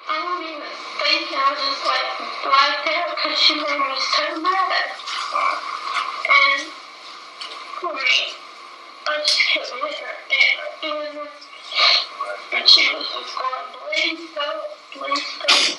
I don't even think I just like blacked out because she made me so mad. And like, I just kept with her and she was just going, please don't, please don't.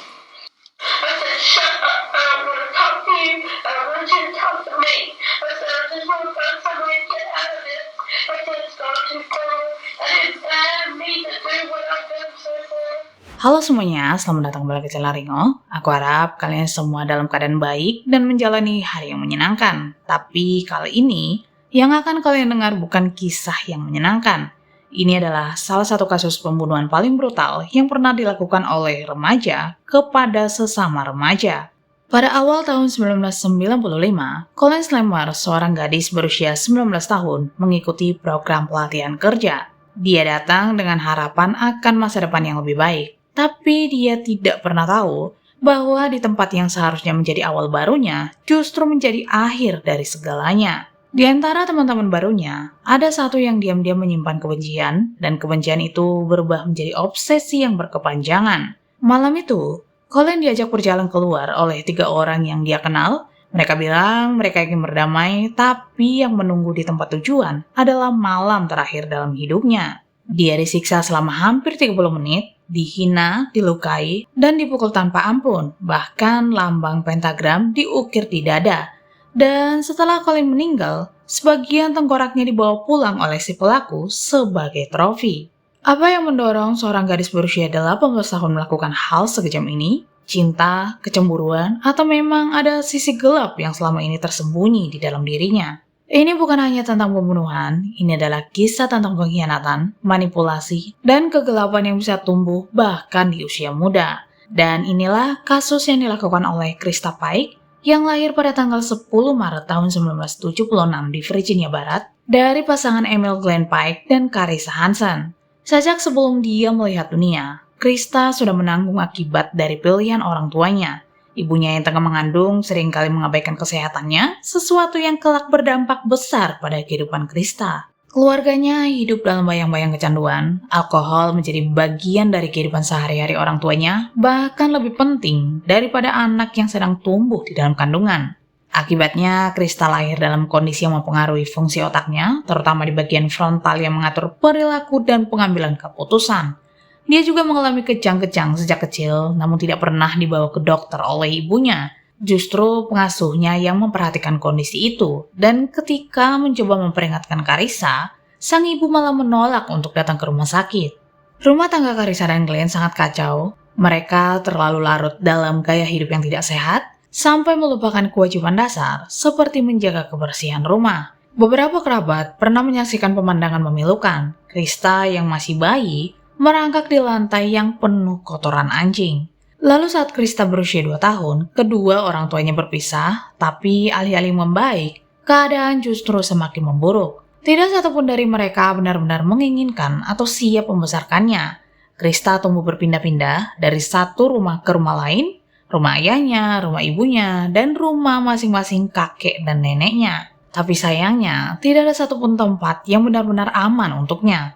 I said, shut up, I don't want to talk to you, I don't want you to talk to me. I said, I just want to find some way to get out of this. I said, it's gone too far. I need to do what I've done so far. Halo semuanya, selamat datang kembali ke channel Ringo. Aku harap kalian semua dalam keadaan baik dan menjalani hari yang menyenangkan. Tapi kali ini, yang akan kalian dengar bukan kisah yang menyenangkan. Ini adalah salah satu kasus pembunuhan paling brutal yang pernah dilakukan oleh remaja kepada sesama remaja. Pada awal tahun 1995, Colleen Slammer, seorang gadis berusia 19 tahun, mengikuti program pelatihan kerja. Dia datang dengan harapan akan masa depan yang lebih baik. Tapi dia tidak pernah tahu bahwa di tempat yang seharusnya menjadi awal barunya justru menjadi akhir dari segalanya. Di antara teman-teman barunya, ada satu yang diam-diam menyimpan kebencian, dan kebencian itu berubah menjadi obsesi yang berkepanjangan. Malam itu, Colleen diajak berjalan keluar oleh 3 orang yang dia kenal. Mereka bilang mereka ingin berdamai, tapi yang menunggu di tempat tujuan adalah malam terakhir dalam hidupnya. Dia disiksa selama hampir 30 menit, dihina, dilukai, dan dipukul tanpa ampun. Bahkan lambang pentagram diukir di dada. Dan setelah Colleen meninggal, sebagian tengkoraknya dibawa pulang oleh si pelaku sebagai trofi. Apa yang mendorong seorang gadis berusia 18 tahun melakukan hal sekejam ini? Cinta, kecemburuan, atau memang ada sisi gelap yang selama ini tersembunyi di dalam dirinya? Ini bukan hanya tentang pembunuhan, ini adalah kisah tentang pengkhianatan, manipulasi, dan kegelapan yang bisa tumbuh bahkan di usia muda. Dan inilah kasus yang dilakukan oleh Krista Pike yang lahir pada tanggal 10 Maret tahun 1976 di Virginia Barat dari pasangan Emil Glenn Pike dan Carissa Hansen. Sejak sebelum dia melihat dunia, Krista sudah menanggung akibat dari pilihan orang tuanya. Ibunya yang tengah mengandung seringkali mengabaikan kesehatannya, sesuatu yang kelak berdampak besar pada kehidupan Krista. Keluarganya hidup dalam bayang-bayang kecanduan, alkohol menjadi bagian dari kehidupan sehari-hari orang tuanya, bahkan lebih penting daripada anak yang sedang tumbuh di dalam kandungan. Akibatnya, Krista lahir dalam kondisi yang mempengaruhi fungsi otaknya, terutama di bagian frontal yang mengatur perilaku dan pengambilan keputusan. Dia juga mengalami kejang-kejang sejak kecil, namun tidak pernah dibawa ke dokter oleh ibunya. Justru pengasuhnya yang memperhatikan kondisi itu, dan ketika mencoba memperingatkan Carissa, sang ibu malah menolak untuk datang ke rumah sakit. Rumah tangga Carissa dan Glenn sangat kacau. Mereka terlalu larut dalam gaya hidup yang tidak sehat, sampai melupakan kewajiban dasar seperti menjaga kebersihan rumah. Beberapa kerabat pernah menyaksikan pemandangan memilukan. Krista yang masih bayi merangkak di lantai yang penuh kotoran anjing. Lalu saat Krista berusia 2 tahun, kedua orang tuanya berpisah, tapi alih-alih membaik, keadaan justru semakin memburuk. Tidak satupun dari mereka benar-benar menginginkan atau siap membesarkannya. Krista tumbuh berpindah-pindah dari satu rumah ke rumah lain, rumah ayahnya, rumah ibunya, dan rumah masing-masing kakek dan neneknya. Tapi sayangnya, tidak ada satupun tempat yang benar-benar aman untuknya.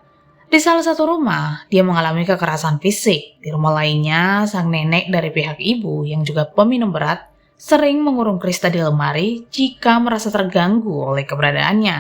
Di salah satu rumah, dia mengalami kekerasan fisik. Di rumah lainnya, sang nenek dari pihak ibu yang juga peminum berat sering mengurung Krista di lemari jika merasa terganggu oleh keberadaannya.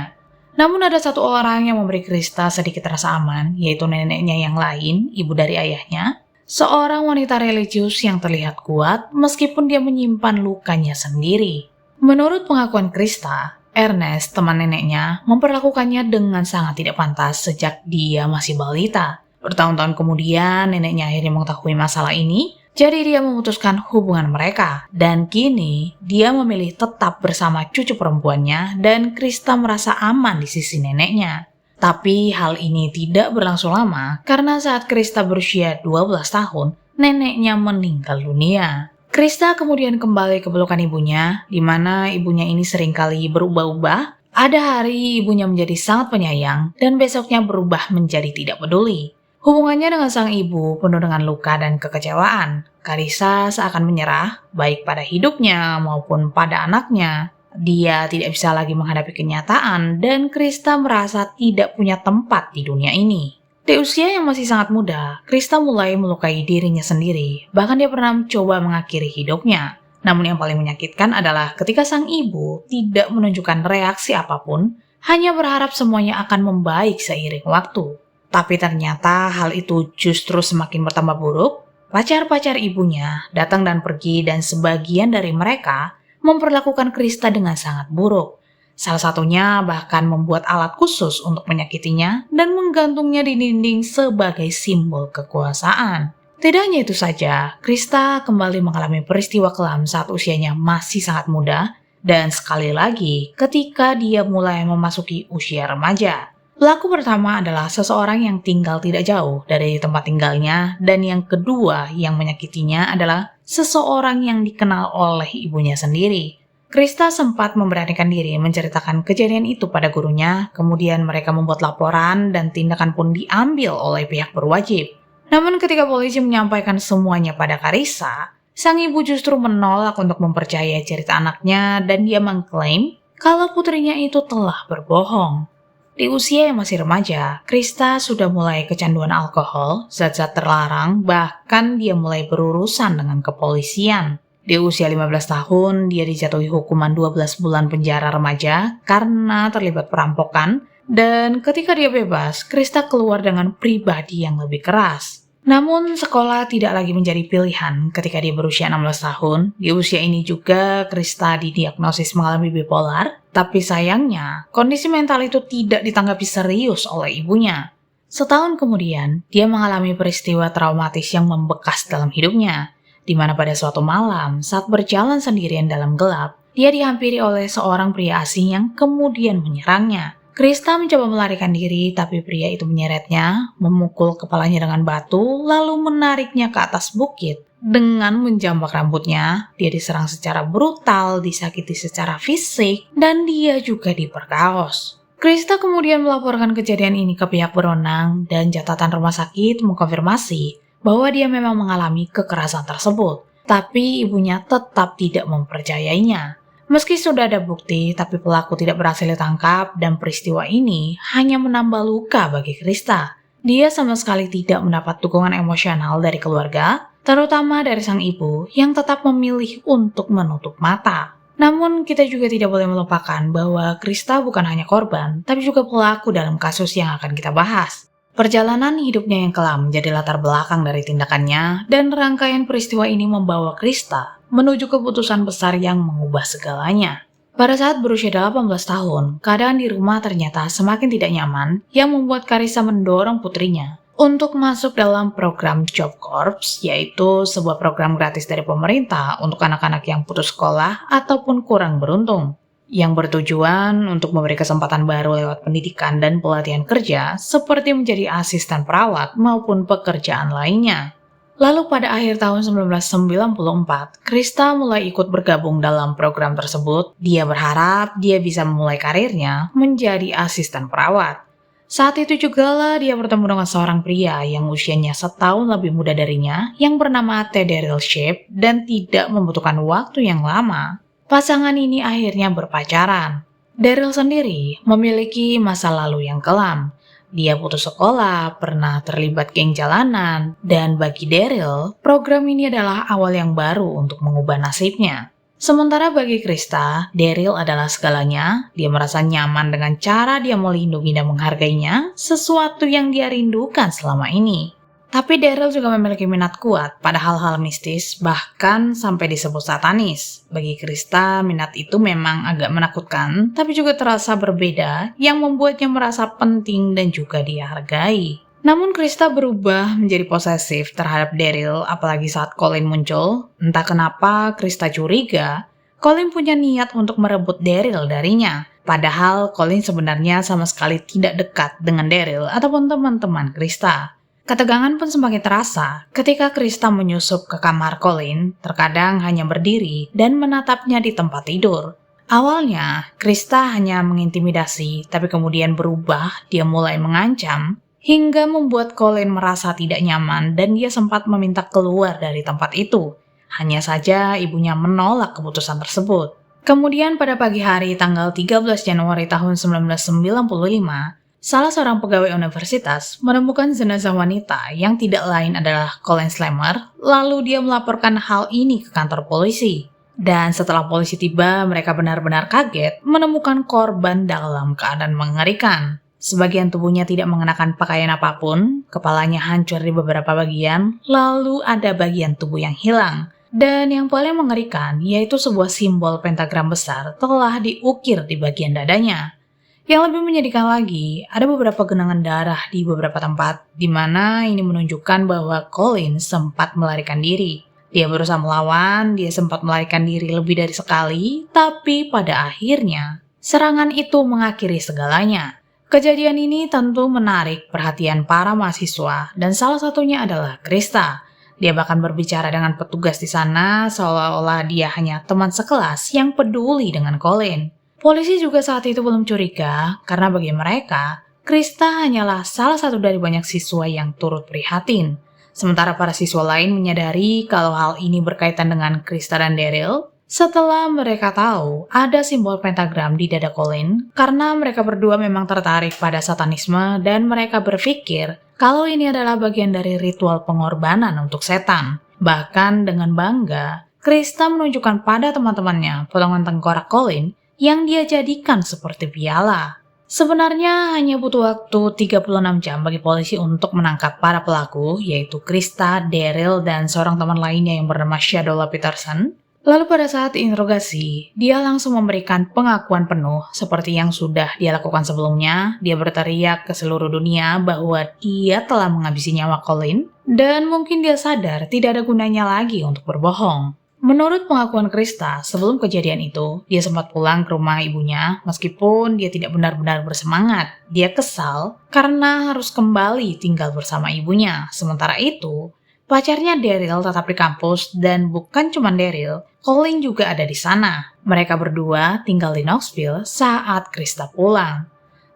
Namun ada satu orang yang memberi Krista sedikit rasa aman, yaitu neneknya yang lain, ibu dari ayahnya. Seorang wanita religius yang terlihat kuat meskipun dia menyimpan lukanya sendiri. Menurut pengakuan Krista, Ernest, teman neneknya, memperlakukannya dengan sangat tidak pantas sejak dia masih balita. Bertahun-tahun kemudian, neneknya akhirnya mengetahui masalah ini, jadi dia memutuskan hubungan mereka. Dan kini, dia memilih tetap bersama cucu perempuannya dan Krista merasa aman di sisi neneknya. Tapi hal ini tidak berlangsung lama karena saat Krista berusia 12 tahun, neneknya meninggal dunia. Krista kemudian kembali ke pelukan ibunya, di mana ibunya ini seringkali berubah-ubah. Ada hari ibunya menjadi sangat penyayang, dan besoknya berubah menjadi tidak peduli. Hubungannya dengan sang ibu penuh dengan luka dan kekecewaan. Carissa seakan menyerah, baik pada hidupnya maupun pada anaknya. Dia tidak bisa lagi menghadapi kenyataan, dan Krista merasa tidak punya tempat di dunia ini. Di Di usia yang masih sangat muda, Krista mulai melukai dirinya sendiri, bahkan dia pernah mencoba mengakhiri hidupnya. Namun yang paling menyakitkan adalah ketika sang ibu tidak menunjukkan reaksi apapun, hanya berharap semuanya akan membaik seiring waktu. Tapi ternyata hal itu justru semakin bertambah buruk. Pacar-pacar ibunya datang dan pergi dan sebagian dari mereka memperlakukan Krista dengan sangat buruk. Salah satunya bahkan membuat alat khusus untuk menyakitinya dan menggantungnya di dinding sebagai simbol kekuasaan. Tidak hanya itu saja, Krista kembali mengalami peristiwa kelam saat usianya masih sangat muda dan sekali lagi ketika dia mulai memasuki usia remaja. Pelaku pertama adalah seseorang yang tinggal tidak jauh dari tempat tinggalnya dan yang kedua yang menyakitinya adalah seseorang yang dikenal oleh ibunya sendiri. Krista sempat memberanikan diri menceritakan kejadian itu pada gurunya, kemudian mereka membuat laporan dan tindakan pun diambil oleh pihak berwajib. Namun ketika polisi menyampaikan semuanya pada Carissa, sang ibu justru menolak untuk mempercayai cerita anaknya dan dia mengklaim kalau putrinya itu telah berbohong. Di usia yang masih remaja, Krista sudah mulai kecanduan alkohol, zat-zat terlarang, bahkan dia mulai berurusan dengan kepolisian. Di usia 15 tahun, dia dijatuhi hukuman 12 bulan penjara remaja karena terlibat perampokan, dan ketika dia bebas, Krista keluar dengan pribadi yang lebih keras. Namun, sekolah tidak lagi menjadi pilihan ketika dia berusia 16 tahun. Di usia ini juga, Krista didiagnosis mengalami bipolar, tapi sayangnya, kondisi mental itu tidak ditanggapi serius oleh ibunya. Setahun kemudian, dia mengalami peristiwa traumatis yang membekas dalam hidupnya, di mana pada suatu malam, saat berjalan sendirian dalam gelap, dia dihampiri oleh seorang pria asing yang kemudian menyerangnya. Krista mencoba melarikan diri, tapi pria itu menyeretnya, memukul kepalanya dengan batu, lalu menariknya ke atas bukit. Dengan menjambak rambutnya, dia diserang secara brutal, disakiti secara fisik, dan dia juga diperkaos. Krista kemudian melaporkan kejadian ini ke pihak berwenang, dan catatan rumah sakit mengkonfirmasi bahwa dia memang mengalami kekerasan tersebut, tapi ibunya tetap tidak mempercayainya. Meski sudah ada bukti, tapi pelaku tidak berhasil ditangkap dan peristiwa ini hanya menambah luka bagi Krista. Dia sama sekali tidak mendapat dukungan emosional dari keluarga, terutama dari sang ibu yang tetap memilih untuk menutup mata. Namun kita juga tidak boleh melupakan bahwa Krista bukan hanya korban, tapi juga pelaku dalam kasus yang akan kita bahas. Perjalanan hidupnya yang kelam menjadi latar belakang dari tindakannya, dan rangkaian peristiwa ini membawa Krista menuju keputusan besar yang mengubah segalanya. Pada saat berusia 18 tahun, keadaan di rumah ternyata semakin tidak nyaman yang membuat Carissa mendorong putrinya untuk masuk dalam program Job Corps, yaitu sebuah program gratis dari pemerintah untuk anak-anak yang putus sekolah ataupun kurang beruntung, yang bertujuan untuk memberi kesempatan baru lewat pendidikan dan pelatihan kerja seperti menjadi asisten perawat maupun pekerjaan lainnya. Lalu pada akhir tahun 1994, Krista mulai ikut bergabung dalam program tersebut. Dia berharap dia bisa memulai karirnya menjadi asisten perawat. Saat itu juga lah dia bertemu dengan seorang pria yang usianya setahun lebih muda darinya yang bernama Daryl Shipp dan tidak membutuhkan waktu yang lama. Pasangan ini akhirnya berpacaran. Daryl sendiri memiliki masa lalu yang kelam. Dia putus sekolah, pernah terlibat geng jalanan, dan bagi Daryl, program ini adalah awal yang baru untuk mengubah nasibnya. Sementara bagi Krista, Daryl adalah segalanya. Dia merasa nyaman dengan cara dia melindungi dan menghargainya, sesuatu yang dia rindukan selama ini. Tapi Daryl juga memiliki minat kuat pada hal-hal mistis, bahkan sampai disebut satanis. Bagi Krista, minat itu memang agak menakutkan, tapi juga terasa berbeda, yang membuatnya merasa penting dan juga dihargai. Namun Krista berubah menjadi posesif terhadap Daryl, apalagi saat Colin muncul. Entah kenapa Krista curiga, Colin punya niat untuk merebut Daryl darinya. Padahal Colin sebenarnya sama sekali tidak dekat dengan Daryl ataupun teman-teman Krista. Ketegangan pun semakin terasa ketika Krista menyusup ke kamar Colin, terkadang hanya berdiri dan menatapnya di tempat tidur. Awalnya, Krista hanya mengintimidasi, tapi kemudian berubah, dia mulai mengancam, hingga membuat Colin merasa tidak nyaman dan dia sempat meminta keluar dari tempat itu. Hanya saja ibunya menolak keputusan tersebut. Kemudian pada pagi hari tanggal 13 Januari tahun 1995, salah seorang pegawai universitas menemukan jenazah wanita yang tidak lain adalah Colleen Slammer, lalu dia melaporkan hal ini ke kantor polisi. Dan setelah polisi tiba, mereka benar-benar kaget menemukan korban dalam keadaan mengerikan. Sebagian tubuhnya tidak mengenakan pakaian apapun, kepalanya hancur di beberapa bagian, lalu ada bagian tubuh yang hilang. Dan yang paling mengerikan yaitu sebuah simbol pentagram besar telah diukir di bagian dadanya. Yang lebih menyedihkan lagi, ada beberapa genangan darah di beberapa tempat, di mana ini menunjukkan bahwa Colleen sempat melarikan diri. Dia berusaha melawan, dia sempat melarikan diri lebih dari sekali, tapi pada akhirnya, serangan itu mengakhiri segalanya. Kejadian ini tentu menarik perhatian para mahasiswa, dan salah satunya adalah Krista. Dia bahkan berbicara dengan petugas di sana, seolah-olah dia hanya teman sekelas yang peduli dengan Colleen. Polisi juga saat itu belum curiga, karena bagi mereka, Krista hanyalah salah satu dari banyak siswa yang turut prihatin. Sementara para siswa lain menyadari kalau hal ini berkaitan dengan Krista dan Daryl setelah mereka tahu ada simbol pentagram di dada Colleen karena mereka berdua memang tertarik pada satanisme dan mereka berpikir kalau ini adalah bagian dari ritual pengorbanan untuk setan. Bahkan dengan bangga, Krista menunjukkan pada teman-temannya potongan tengkorak Colleen yang dia jadikan seperti piala. Sebenarnya hanya butuh waktu 36 jam bagi polisi untuk menangkap para pelaku, yaitu Krista, Daryl, dan seorang teman lainnya yang bernama Shadola Peterson. Lalu pada saat diinterogasi, dia langsung memberikan pengakuan penuh seperti yang sudah dia lakukan sebelumnya. Dia berteriak ke seluruh dunia bahwa dia telah menghabisi nyawa Colleen, dan mungkin dia sadar tidak ada gunanya lagi untuk berbohong. Menurut pengakuan Krista, sebelum kejadian itu, dia sempat pulang ke rumah ibunya meskipun dia tidak benar-benar bersemangat. Dia kesal karena harus kembali tinggal bersama ibunya. Sementara itu, pacarnya Daryl tetap di kampus dan bukan cuma Daryl, Colleen juga ada di sana. Mereka berdua tinggal di Knoxville saat Krista pulang.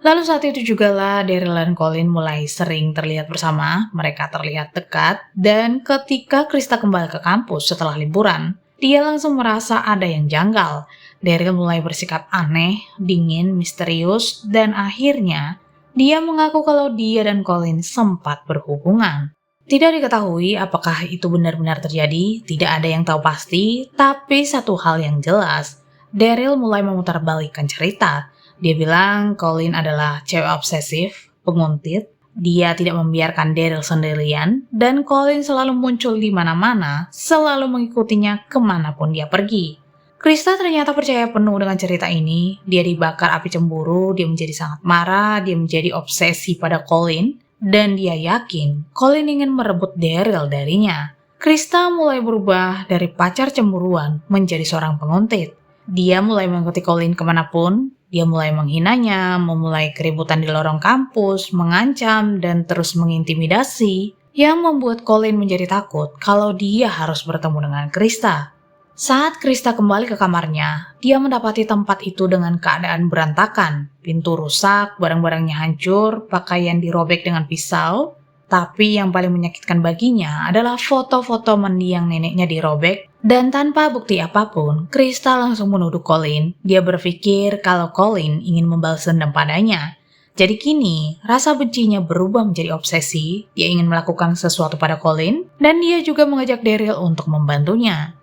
Lalu saat itu jugalah Daryl dan Colleen mulai sering terlihat bersama, mereka terlihat dekat, dan ketika Krista kembali ke kampus setelah liburan, dia langsung merasa ada yang janggal. Daryl mulai bersikap aneh, dingin, misterius, dan akhirnya dia mengaku kalau dia dan Colleen sempat berhubungan. Tidak diketahui apakah itu benar-benar terjadi, tidak ada yang tahu pasti, tapi satu hal yang jelas, Daryl mulai memutarbalikkan cerita. Dia bilang Colleen adalah cewek obsesif, penguntit, dia tidak membiarkan Daryl sendirian, dan Colleen selalu muncul di mana-mana, selalu mengikutinya kemanapun dia pergi. Krista ternyata percaya penuh dengan cerita ini, dia dibakar api cemburu, dia menjadi sangat marah, dia menjadi obsesi pada Colleen, dan dia yakin Colleen ingin merebut Daryl darinya. Krista mulai berubah dari pacar cemburuan menjadi seorang penguntit. Dia mulai mengikuti Colleen kemanapun, dia mulai menghinanya, memulai keributan di lorong kampus, mengancam, dan terus mengintimidasi, yang membuat Colleen menjadi takut kalau dia harus bertemu dengan Krista. Saat Krista kembali ke kamarnya, dia mendapati tempat itu dengan keadaan berantakan. Pintu rusak, barang-barangnya hancur, pakaian dirobek dengan pisau. Tapi yang paling menyakitkan baginya adalah foto-foto mendiang neneknya dirobek. Dan tanpa bukti apapun, Krista langsung menuduh Colleen. Dia berpikir kalau Colleen ingin membalas dendam padanya. Jadi kini, rasa bencinya berubah menjadi obsesi. Dia ingin melakukan sesuatu pada Colleen, dan dia juga mengajak Daryl untuk membantunya.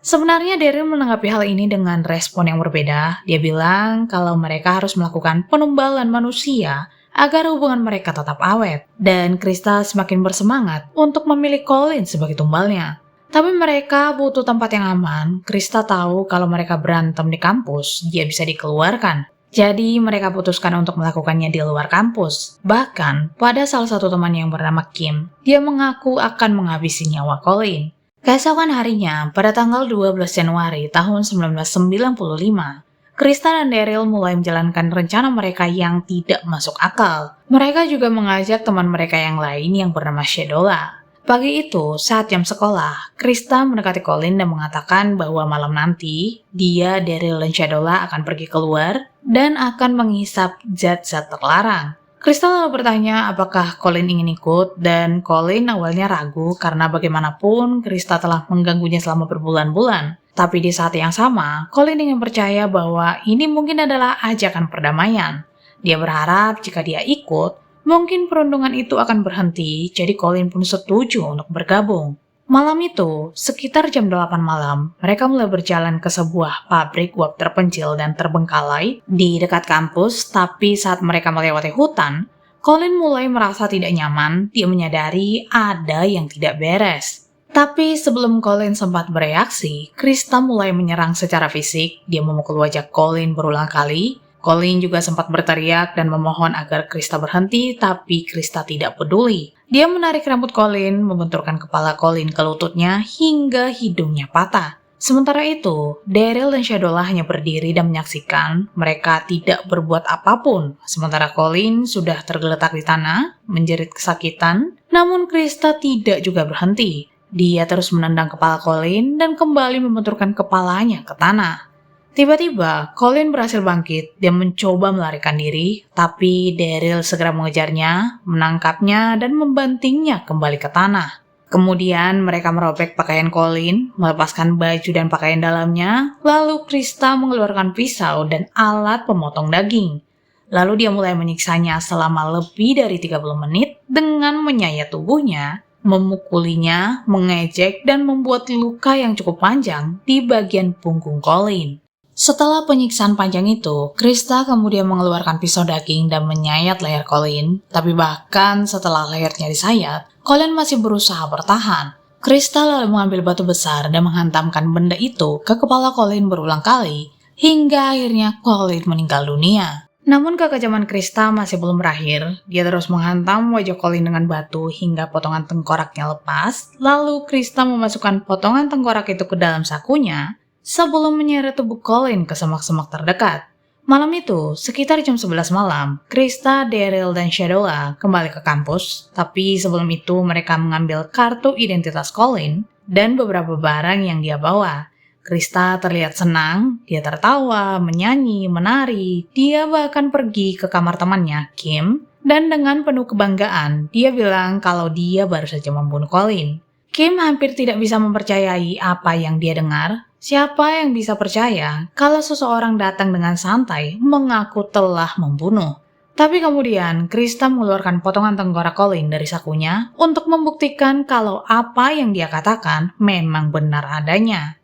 Sebenarnya Daryl menanggapi hal ini dengan respon yang berbeda. Dia bilang kalau mereka harus melakukan penumbalan manusia agar hubungan mereka tetap awet. Dan Krista semakin bersemangat untuk memilih Colleen sebagai tumbalnya. Tapi mereka butuh tempat yang aman. Krista tahu kalau mereka berantem di kampus, dia bisa dikeluarkan. Jadi mereka putuskan untuk melakukannya di luar kampus. Bahkan pada salah satu teman yang bernama Kim, dia mengaku akan menghabisi nyawa Colleen. Keesokan harinya, pada tanggal 12 Januari tahun 1995, Krista dan Daryl mulai menjalankan rencana mereka yang tidak masuk akal. Mereka juga mengajak teman mereka yang lain yang bernama Shadola. Pagi itu, saat jam sekolah, Krista mendekati Colleen dan mengatakan bahwa malam nanti, dia, Daryl, dan Shadola akan pergi keluar dan akan menghisap zat-zat terlarang. Krista lalu bertanya apakah Colleen ingin ikut, dan Colleen awalnya ragu karena bagaimanapun Krista telah mengganggunya selama berbulan-bulan. Tapi di saat yang sama, Colleen ingin percaya bahwa ini mungkin adalah ajakan perdamaian. Dia berharap jika dia ikut, mungkin perundungan itu akan berhenti, jadi Colin pun setuju untuk bergabung. Malam itu, sekitar jam 8 malam, mereka mulai berjalan ke sebuah pabrik uap terpencil dan terbengkalai di dekat kampus, tapi saat mereka melewati hutan, Colin mulai merasa tidak nyaman. Dia menyadari ada yang tidak beres. Tapi sebelum Colin sempat bereaksi, Krista mulai menyerang secara fisik. Dia memukul wajah Colin berulang kali. Colin juga sempat berteriak dan memohon agar Krista berhenti, tapi Krista tidak peduli. Dia menarik rambut Colin, membenturkan kepala Colin ke lututnya hingga hidungnya patah. Sementara itu, Daryl dan Shadola hanya berdiri dan menyaksikan. Mereka tidak berbuat apapun. Sementara Colin sudah tergeletak di tanah, menjerit kesakitan. Namun Krista tidak juga berhenti. Dia terus menendang kepala Colin dan kembali membenturkan kepalanya ke tanah. Tiba-tiba, Colin berhasil bangkit dan mencoba melarikan diri, tapi Daryl segera mengejarnya, menangkapnya, dan membantingnya kembali ke tanah. Kemudian mereka merobek pakaian Colin, melepaskan baju dan pakaian dalamnya, lalu Krista mengeluarkan pisau dan alat pemotong daging. Lalu dia mulai menyiksanya selama lebih dari 30 menit dengan menyayat tubuhnya, memukulinya, mengejek, dan membuat luka yang cukup panjang di bagian punggung Colin. Setelah penyiksaan panjang itu, Krista kemudian mengeluarkan pisau daging dan menyayat leher Colin. Tapi bahkan setelah lehernya disayat, Colin masih berusaha bertahan. Krista lalu mengambil batu besar dan menghantamkan benda itu ke kepala Colin berulang kali, hingga akhirnya Colin meninggal dunia. Namun kekejaman Krista masih belum berakhir. Dia terus menghantam wajah Colin dengan batu hingga potongan tengkoraknya lepas. Lalu Krista memasukkan potongan tengkorak itu ke dalam sakunya sebelum menyeret tubuh Colin ke semak-semak terdekat. Malam itu, sekitar jam 11 malam, Krista, Daryl, dan Shadola kembali ke kampus. Tapi sebelum itu mereka mengambil kartu identitas Colin dan beberapa barang yang dia bawa. Krista terlihat senang, dia tertawa, menyanyi, menari. Dia bahkan pergi ke kamar temannya, Kim, dan dengan penuh kebanggaan, dia bilang kalau dia baru saja membunuh Colin. Kim hampir tidak bisa mempercayai apa yang dia dengar. Siapa yang bisa percaya kalau seseorang datang dengan santai mengaku telah membunuh? Tapi kemudian Krista mengeluarkan potongan tengkorak Colin dari sakunya untuk membuktikan kalau apa yang dia katakan memang benar adanya.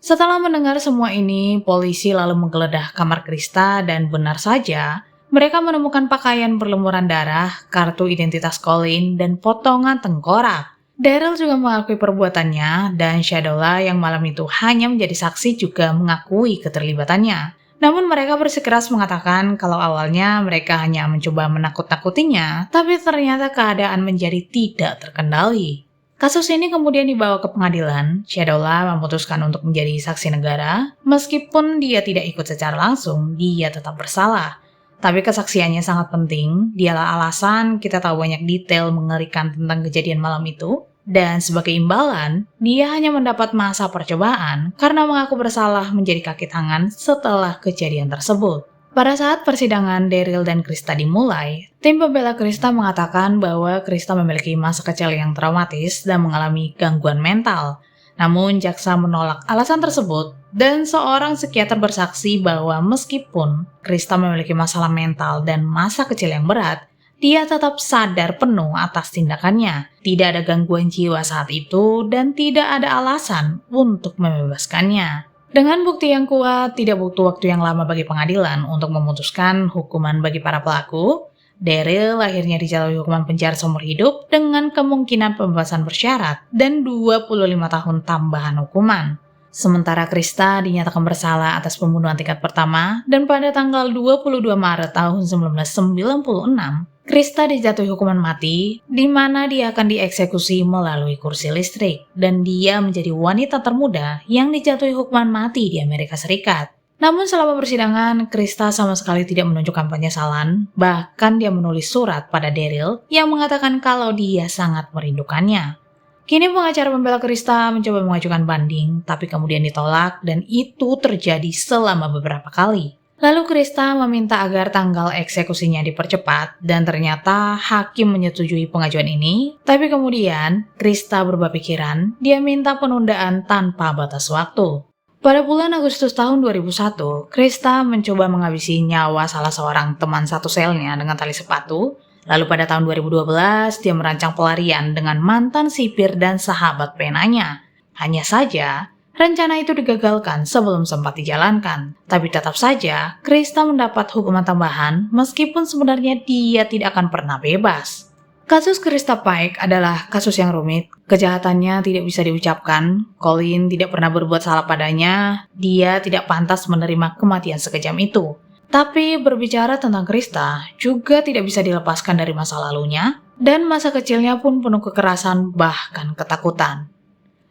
Setelah mendengar semua ini, polisi lalu menggeledah kamar Krista dan benar saja, mereka menemukan pakaian berlumuran darah, kartu identitas Colin, dan potongan tengkorak. Daryl juga mengakui perbuatannya, dan Shadola yang malam itu hanya menjadi saksi juga mengakui keterlibatannya. Namun mereka bersikeras mengatakan kalau awalnya mereka hanya mencoba menakut-nakutinya, tapi ternyata keadaan menjadi tidak terkendali. Kasus ini kemudian dibawa ke pengadilan. Shadola memutuskan untuk menjadi saksi negara. Meskipun dia tidak ikut secara langsung, dia tetap bersalah. Tapi kesaksiannya sangat penting. Dialah alasan kita tahu banyak detail mengerikan tentang kejadian malam itu. Dan sebagai imbalan, dia hanya mendapat masa percobaan karena mengaku bersalah menjadi kaki tangan setelah kejadian tersebut. Pada saat persidangan Daryl dan Krista dimulai, tim pembela Krista mengatakan bahwa Krista memiliki masa kecil yang traumatis dan mengalami gangguan mental. Namun jaksa menolak alasan tersebut dan seorang psikiater bersaksi bahwa meskipun Krista memiliki masalah mental dan masa kecil yang berat, dia tetap sadar penuh atas tindakannya. Tidak ada gangguan jiwa saat itu dan tidak ada alasan untuk membebaskannya. Dengan bukti yang kuat, tidak butuh waktu yang lama bagi pengadilan untuk memutuskan hukuman bagi para pelaku. Daryl akhirnya dijatuhi hukuman penjara seumur hidup dengan kemungkinan pembebasan bersyarat dan 25 tahun tambahan hukuman. Sementara Krista dinyatakan bersalah atas pembunuhan tingkat pertama dan pada tanggal 22 Maret tahun 1996, Krista dijatuhi hukuman mati, di mana dia akan dieksekusi melalui kursi listrik, dan dia menjadi wanita termuda yang dijatuhi hukuman mati di Amerika Serikat. Namun selama persidangan, Krista sama sekali tidak menunjukkan penyesalan, bahkan dia menulis surat pada Daryl yang mengatakan kalau dia sangat merindukannya. Kini pengacara pembela Krista mencoba mengajukan banding, tapi kemudian ditolak dan itu terjadi selama beberapa kali. Lalu Krista meminta agar tanggal eksekusinya dipercepat dan ternyata hakim menyetujui pengajuan ini. Tapi kemudian Krista berubah pikiran, dia minta penundaan tanpa batas waktu. Pada bulan Agustus tahun 2001, Krista mencoba menghabisi nyawa salah seorang teman satu selnya dengan tali sepatu. Lalu pada tahun 2012, dia merancang pelarian dengan mantan sipir dan sahabat penanya. Hanya saja, rencana itu digagalkan sebelum sempat dijalankan. Tapi tetap saja, Krista mendapat hukuman tambahan meskipun sebenarnya dia tidak akan pernah bebas. Kasus Krista Pike adalah kasus yang rumit. Kejahatannya tidak bisa diucapkan. Colin tidak pernah berbuat salah padanya. Dia tidak pantas menerima kematian sekejam itu. Tapi berbicara tentang Krista juga tidak bisa dilepaskan dari masa lalunya. Dan masa kecilnya pun penuh kekerasan bahkan ketakutan.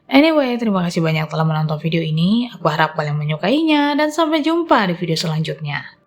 Anyway, terima kasih banyak telah menonton video ini. Aku harap kalian menyukainya dan sampai jumpa di video selanjutnya.